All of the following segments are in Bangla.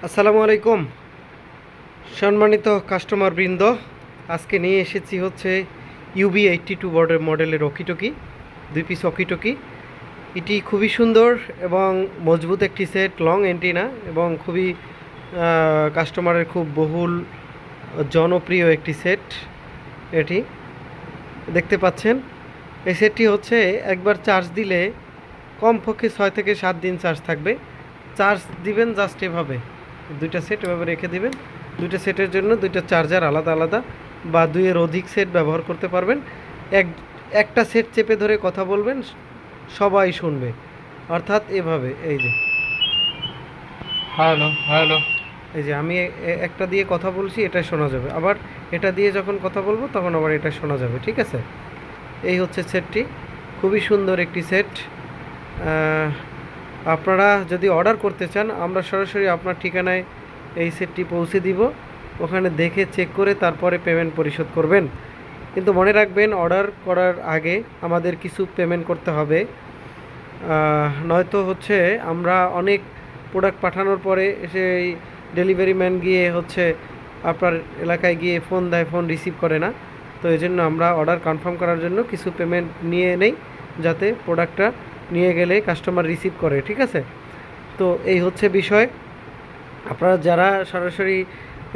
আসসালামু আলাইকুম সম্মানিত কাস্টমার বৃন্দ। আজকে নিয়ে এসেছি হচ্ছে UB82 মডেলের ওকিটকি, 2 পিস ওকিটকি। এটি খুবই সুন্দর এবং মজবুত একটি সেট, লং অ্যান্টিনা এবং খুবই কাস্টমারের খুব বহুল জনপ্রিয় একটি সেট। এটি দেখতে পাচ্ছেন, এই সেটটি হচ্ছে একবার চার্জ দিলে কমপক্ষে 6 থেকে 7 দিন চার্জ থাকবে। চার্জ দিবেন জাস্ট এভাবে, দুইটা সেট এভাবে রেখে দিবেন। দুইটা সেটের জন্য দুইটা চার্জার আলাদা আলাদা বা দুইয়ের অধিক সেট ব্যবহার করতে পারবেন। এক একটা সেট চেপে ধরে কথা বলবেন, সবাই শুনবে। অর্থাৎ এভাবে, এই যে হ্যালো হ্যালো। এই যে আমি একটা দিয়ে কথা বলছি, এটা শোনা যাবে। আবার এটা দিয়ে যখন কথা বলবো তখন আবার এটা শোনা যাবে, ঠিক আছে? এই হচ্ছে সেটটি, খুবই সুন্দর একটি সেট। আপনারা যদি অর্ডার করতে চান, আমরা সরাসরি আপনার ঠিকানায় এই সেটটি পৌঁছে দিব। ওখানে দেখে চেক করে তারপরে পেমেন্ট পরিশোধ করবেন। কিন্তু মনে রাখবেন, অর্ডার করার আগে আমাদের কিছু পেমেন্ট করতে হবে। নয়তো হচ্ছে আমরা অনেক প্রোডাক্ট পাঠানোর পরে সেই ডেলিভারি ম্যান গিয়ে হচ্ছে আপনার এলাকায় গিয়ে ফোন দেয়, ফোন রিসিভ করে না। তো এই জন্য আমরা অর্ডার কনফার্ম করার জন্য কিছু পেমেন্ট নিয়ে নেই, যাতে প্রোডাক্টটা নিয়ে গেলে কাস্টমার রিসিভ করে, ঠিক আছে? তো এই হচ্ছে বিষয়। আপনারা যারা সরাসরি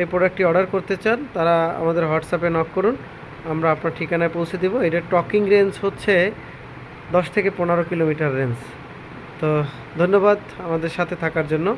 এই প্রোডাক্টটি অর্ডার করতে চান, তারা আমাদের হোয়াটসঅ্যাপে নক করুন, আমরা আপনার ঠিকানায় পৌঁছে দেবো। এটার টকিং রেঞ্জ হচ্ছে 10 থেকে 15 কিলোমিটার রেঞ্জ। তো ধন্যবাদ আমাদের সাথে থাকার জন্য।